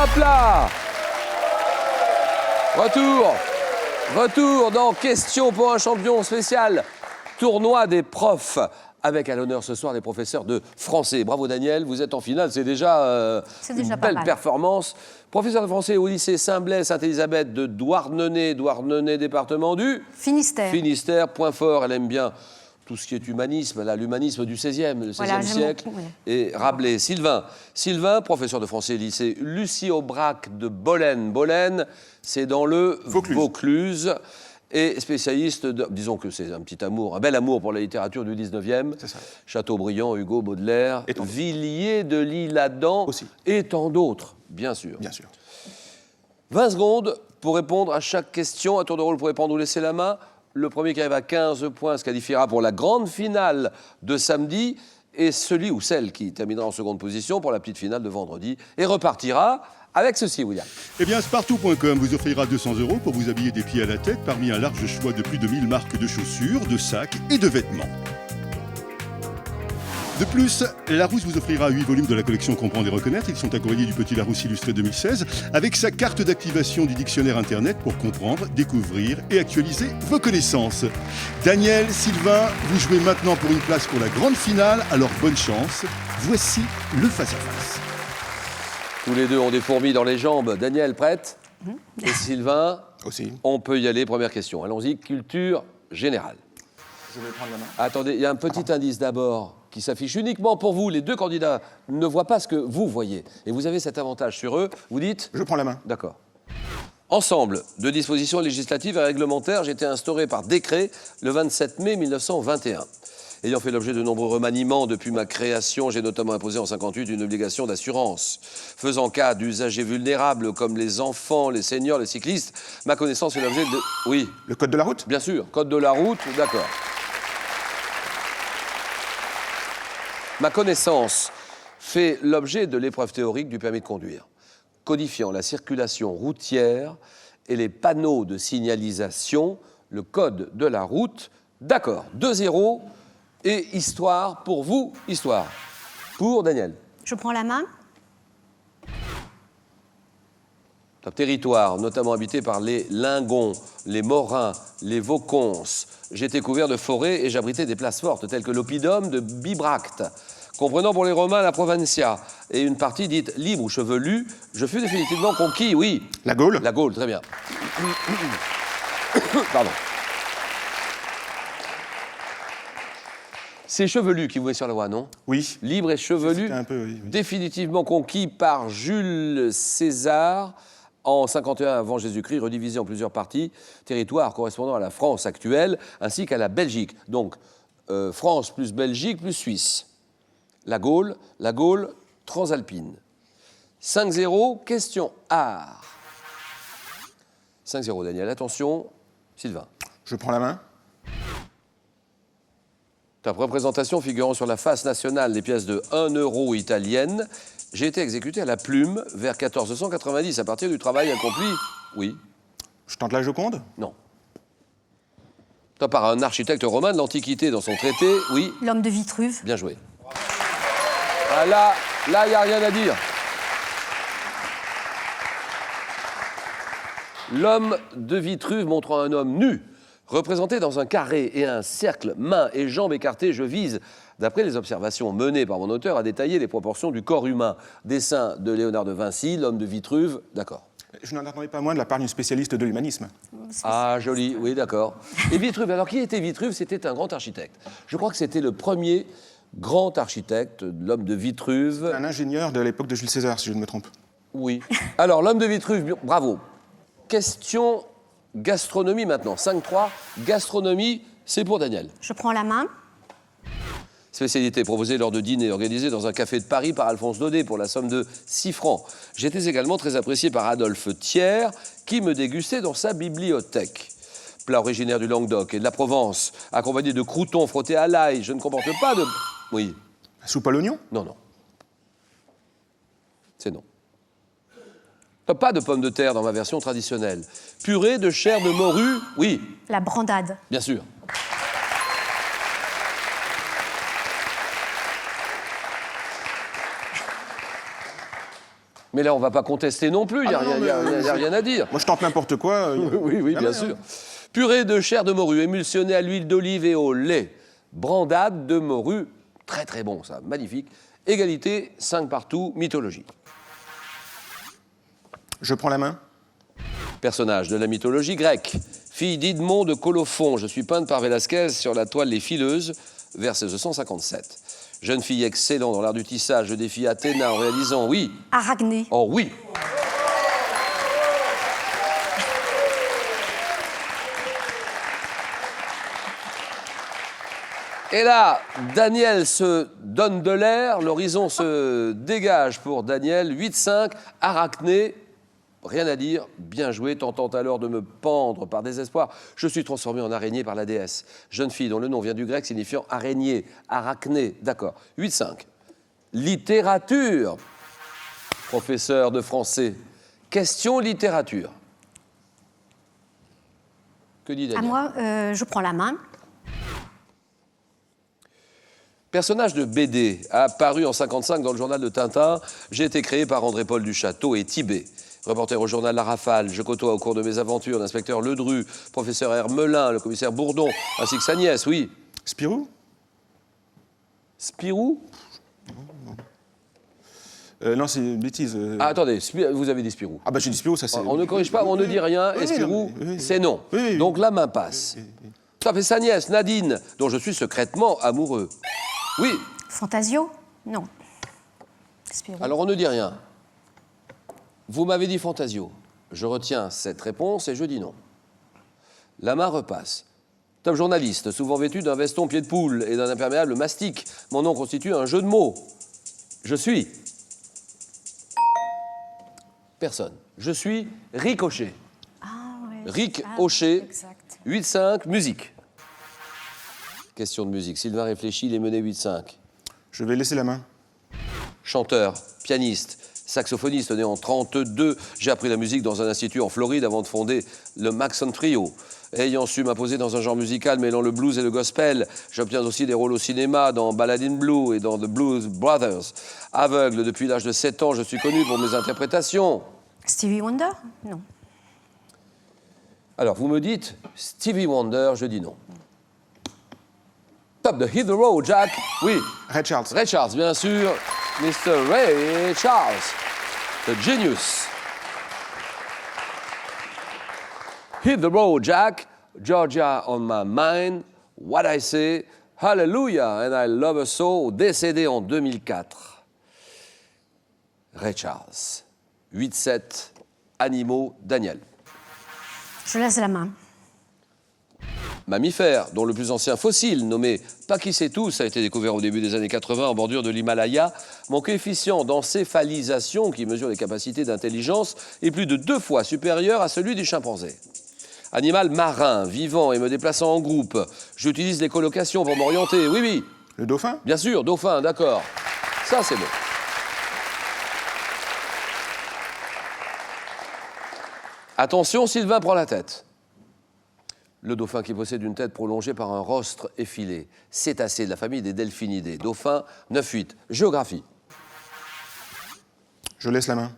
Hop là! Retour dans Question pour un champion spécial tournoi des profs. Avec à l'honneur ce soir les professeurs de français. Bravo Daniel, vous êtes en finale, c'est déjà une belle performance. Professeur de français au lycée Saint-Blaise, Sainte-Élisabeth de Douarnenez, département du Finistère. Finistère, point fort, elle aime bien tout ce qui est humanisme, là, l'humanisme du 16e siècle, et Rabelais. Sylvain, professeur de français lycée Lucie Aubrac de Bolène. Bolène, c'est dans le Vaucluse. Et spécialiste, disons que c'est un petit amour, un bel amour pour la littérature du 19e. C'est ça. Chateaubriand, Hugo, Baudelaire, Villiers de l'Isle-Adam et tant d'autres, bien sûr. Bien sûr. 20 secondes pour répondre à chaque question. À tour de rôle pour répondre ou laisser la main. Le premier qui arrive à 15 points se qualifiera pour la grande finale de samedi. Et celui ou celle qui terminera en seconde position pour la petite finale de vendredi. Et repartira avec ceci, William. Eh bien, Spartou.com vous offrira 200 € pour vous habiller des pieds à la tête parmi un large choix de plus de 1000 marques de chaussures, de sacs et de vêtements. De plus, Larousse vous offrira 8 volumes de la collection Comprendre et Reconnaître. Ils sont accompagnés du Petit Larousse illustré 2016 avec sa carte d'activation du dictionnaire Internet pour comprendre, découvrir et actualiser vos connaissances. Daniel, Sylvain, vous jouez maintenant pour une place pour la grande finale, alors bonne chance. Voici le face-à-face. Tous les deux ont des fourmis dans les jambes. Daniel, prête? Et Sylvain? Aussi. On peut y aller. Première question. Allons-y. Culture générale. Je vais prendre la main. Attendez, il y a un petit indice d'abord qui s'affiche uniquement pour vous. Les deux candidats ne voient pas ce que vous voyez. Et vous avez cet avantage sur eux. Vous dites? Je prends la main. D'accord. Ensemble de dispositions législatives et réglementaires, j'ai été instauré par décret le 27 mai 1921. Ayant fait l'objet de nombreux remaniements depuis ma création, j'ai notamment imposé en 1958 une obligation d'assurance. Faisant cas d'usagers vulnérables comme les enfants, les seniors, les cyclistes, ma connaissance fait l'objet de... Oui. Le code de la route? Bien sûr, code de la route, d'accord. Ma connaissance fait l'objet de l'épreuve théorique du permis de conduire, codifiant la circulation routière et les panneaux de signalisation, le code de la route, d'accord. 2-0. Et histoire pour vous, histoire pour Daniel. Je prends la main. Un territoire notamment habité par les Lingons, les Morins, les Vauconces. J'étais couvert de forêts et j'abritais des places fortes telles que l'oppidum de Bibracte. Comprenant pour les Romains la Provincia et une partie dite libre ou chevelue, je fus définitivement conquis, oui. La Gaule? La Gaule, très bien. Pardon. C'est chevelu qui vous met sur la voie, non? Oui. Libre et chevelu, un peu, oui. définitivement conquis par Jules César en 51 avant Jésus-Christ, redivisé en plusieurs parties, territoire correspondant à la France actuelle, ainsi qu'à la Belgique. Donc, France plus Belgique plus Suisse. La Gaule transalpine. 5-0, question art. 5-0, Daniel. Attention, Sylvain. Je prends la main. Ta représentation figurant sur la face nationale des pièces de 1 euro italiennes, j'ai été exécuté à la plume vers 1490, à partir du travail accompli. Oui. Je tente la Joconde? Non. Par un architecte romain de l'Antiquité dans son traité, oui. L'homme de Vitruve. Bien joué. Ah, là, il n'y a rien à dire. L'homme de Vitruve montrant un homme nu, représenté dans un carré et un cercle, mains et jambes écartées, je vise, d'après les observations menées par mon auteur, à détailler les proportions du corps humain. Dessin de Léonard de Vinci, l'homme de Vitruve, d'accord. Je n'en attendais pas moins de la part d'une spécialiste de l'humanisme. Ah, joli, oui, d'accord. Et Vitruve, alors qui était Vitruve? C'était un grand architecte. Je crois que c'était le premier grand architecte, l'homme de Vitruve. Un ingénieur de l'époque de Jules César, si je ne me trompe. Oui. Alors, l'homme de Vitruve, bravo. Question gastronomie maintenant. 5-3, gastronomie, c'est pour Daniel. Je prends la main. Spécialité proposée lors de dîners organisés dans un café de Paris par Alphonse Daudet pour la somme de 6 francs. J'étais également très apprécié par Adolphe Thiers, qui me dégustait dans sa bibliothèque. Plat originaire du Languedoc et de la Provence, accompagné de croûtons frottés à l'ail. Je ne comporte pas de... Oui. Soupe à l'oignon? Non, non. C'est non. Pas de pommes de terre dans ma version traditionnelle. Purée de chair de morue, oui. La brandade. Bien sûr. Mais là, on ne va pas contester non plus, il n'y a, Ah non, y a rien à dire. Moi, je tente n'importe quoi. Oui, bien sûr. Purée de chair de morue émulsionnée à l'huile d'olive et au lait. Brandade de morue, très très bon ça, magnifique. Égalité, 5 partout, mythologie. Je prends la main. Personnage de la mythologie grecque. Fille d'Idmon de Colophon, je suis peinte par Velasquez sur la toile Les Fileuses, vers 1657. Jeune fille excellente dans l'art du tissage, je défie Athéna en réalisant, oui. Arachné. Oh oui. Et là, Daniel se donne de l'air, l'horizon se dégage pour Daniel. 8-5, Arachné, rien à dire, bien joué, tentant alors de me pendre par désespoir. Je suis transformé en araignée par la déesse. Jeune fille dont le nom vient du grec signifiant araignée, Arachné, d'accord. 8-5, littérature, professeur de français. Question littérature. Que dit À Daniel? moi, je prends la main. Personnage de BD, apparu en 1955 dans le journal de Tintin, j'ai été créé par André-Paul Duchâteau et Tibet. Reporter au journal La Rafale, je côtoie au cours de mes aventures l'inspecteur Ledru, professeur Hermelin, le commissaire Bourdon, ainsi que sa nièce, oui. Spirou? Spirou? Non, c'est une bêtise. Ah, attendez, vous avez dit Spirou. Ah bah j'ai dit Spirou, ça c'est... On ne corrige pas, on ne dit rien, et Spirou, c'est non. Oui. Donc la main passe. Ça fait sa nièce, Nadine, dont je suis secrètement amoureux. Oui, Fantasio? Non. Spirou. alors on ne dit rien. Vous m'avez dit Fantasio. Je retiens cette réponse et je dis non. La main repasse. Top journaliste, souvent vêtu d'un veston pied de poule et d'un imperméable mastic. Mon nom constitue un jeu de mots. Je suis... Personne. Je suis Ricochet. Ah, ouais. Ric Ah, Hochet. Exact. 8-5, musique. Question de musique. Sylvain réfléchit, il est mené 8-5. Je vais laisser la main. Chanteur, pianiste, saxophoniste né en 1932. J'ai appris la musique dans un institut en Floride avant de fonder le Maxon Trio. Ayant su m'imposer dans un genre musical mêlant le blues et le gospel, j'obtiens aussi des rôles au cinéma dans Ballad in Blue et dans The Blues Brothers. Aveugle depuis l'âge de 7 ans, je suis connu pour mes interprétations. Stevie Wonder? Non. Alors, vous me dites Stevie Wonder, je dis non. Top de Hit the Road, Jack. Oui, Ray Charles. Ray Charles, bien sûr. Mr. Ray Charles, the genius. Hit the road, Jack. Georgia on my mind. What I say. Hallelujah, and I love her so. Décédé en 2004. Ray Charles. 8-7. Animaux, Daniel. Je laisse la main. Mammifère, dont le plus ancien fossile, nommé Pachycetus, a été découvert au début des années 80 en bordure de l'Himalaya. Mon coefficient d'encéphalisation, qui mesure les capacités d'intelligence, est plus de 2 fois supérieur à celui du chimpanzé. Animal marin, vivant et me déplaçant en groupe. J'utilise les colocations pour m'orienter. Oui, oui, Le dauphin? bien sûr, dauphin, d'accord. Ça, c'est bon. Attention, Sylvain prend la tête. Le dauphin qui possède une tête prolongée par un rostre effilé. Cétacé de la famille des delphinidés. Dauphin, 9-8. Géographie. Je laisse la main.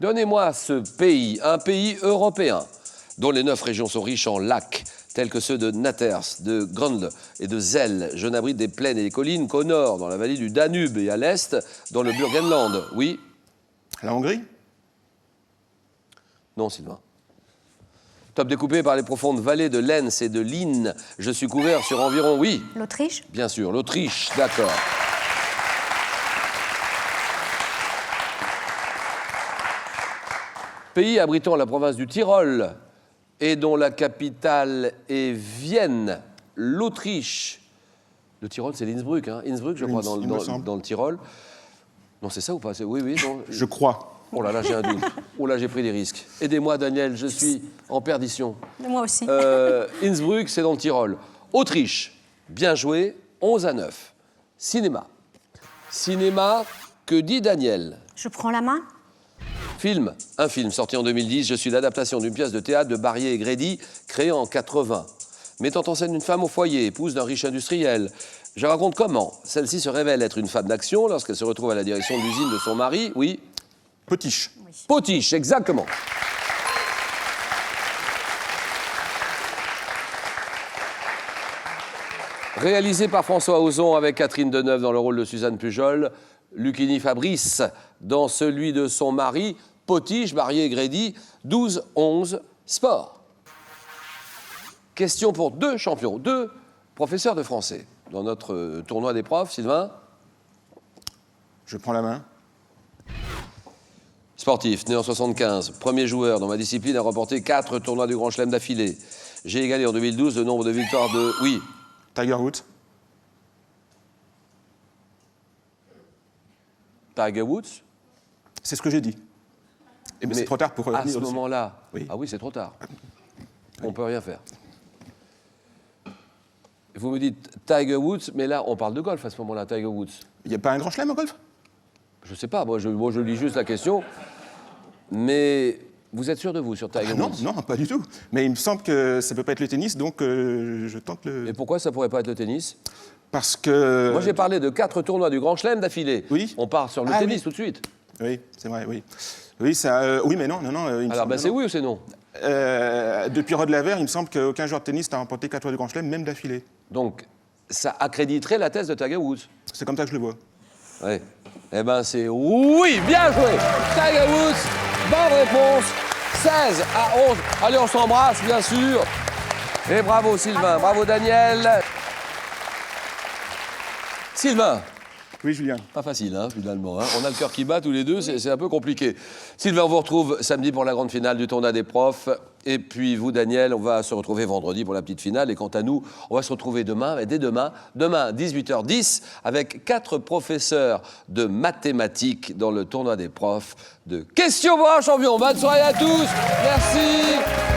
Donnez-moi ce pays, un pays européen, dont les 9 régions sont riches en lacs, tels que ceux de Natters, de Grönland et de Zell. Je n'abrite des plaines et des collines qu'au nord, dans la vallée du Danube, et à l'est, dans le Burgenland. Oui? La Hongrie? Non, Sylvain. Top découpé par les profondes vallées de l'Enns et de l'Inn. Je suis couvert sur environ, oui, L'Autriche? bien sûr, l'Autriche, d'accord. Pays abritant la province du Tyrol et dont la capitale est Vienne, l'Autriche. Le Tyrol, c'est l'Innsbruck, hein. Innsbruck, je crois, Il me semble. dans le Tyrol. Non, c'est ça ou pas? Oui, oui, non. Je crois. Oh là là, j'ai un doute. Oh là, j'ai pris des risques. Aidez-moi, Daniel, je suis en perdition. Moi aussi. Innsbruck, c'est dans le Tyrol. Autriche, bien joué, 11-9. Cinéma. Cinéma, que dit Daniel? Je prends la main. Film, un film sorti en 2010. Je suis l'adaptation d'une pièce de théâtre de Barrier et Grédy, créée en 80. Mettant en scène une femme au foyer, épouse d'un riche industriel. Je raconte comment celle-ci se révèle être une femme d'action lorsqu'elle se retrouve à la direction de l'usine de son mari. Oui, Potiche. Potiche, exactement. Réalisé par François Ozon avec Catherine Deneuve dans le rôle de Suzanne Pujol, Lucchini Fabrice dans celui de son mari, Potiche, marié Grédy, 12-11, sport. Question pour 2 champions, 2 professeurs de français dans notre tournoi des profs. Sylvain? Je prends la main. Sportif, né en 75, premier joueur dans ma discipline à remporter 4 tournois du Grand Chelem d'affilée. J'ai égalé en 2012 le nombre de victoires de... Oui. Tiger Woods. Tiger Woods. C'est ce que j'ai dit. Mais c'est trop tard pour à revenir ce dessus. moment-là. Oui. Ah oui, c'est trop tard. On ne peut rien faire. Vous me dites Tiger Woods, mais là, on parle de golf à ce moment-là, Tiger Woods. Il n'y a pas un grand chelem au golf? Je ne sais pas, moi je lis juste la question. Mais vous êtes sûr de vous sur Tiger Non, Woods? non, pas du tout. Mais il me semble que ça ne peut pas être le tennis, donc je tente le... Et pourquoi ça ne pourrait pas être le tennis? Parce que... Moi, j'ai parlé de 4 tournois du Grand Chelem d'affilée. Oui. On part sur le Ah, tennis oui. tout de suite. Oui, c'est vrai, oui. Oui, ça, oui, mais non, non, non. Il me Alors, semble, c'est non. oui ou c'est non? Depuis Rod Laver, il me semble qu'aucun joueur de tennis n'a remporté 4 tours du Grand Chelem, même d'affilée. Donc, ça accréditerait la thèse de Tiger Woods. C'est comme ça que je le vois. Oui. Eh ben, c'est oui, bien joué. Tiger Woods, bonne réponse. 16-11. Allez, on s'embrasse, bien sûr. Et bravo, Sylvain. Bravo, Daniel. Sylvain. Oui, Julien. Pas facile, hein, finalement. Hein. On a le cœur qui bat tous les deux, c'est un peu compliqué. Sylvain, on vous retrouve samedi pour la grande finale du tournoi des profs. Et puis vous, Daniel, on va se retrouver vendredi pour la petite finale. Et quant à nous, on va se retrouver demain, et dès demain, 18h10, avec 4 professeurs de mathématiques dans le tournoi des profs de Questions pour un champion. Bonne soirée à tous. Merci.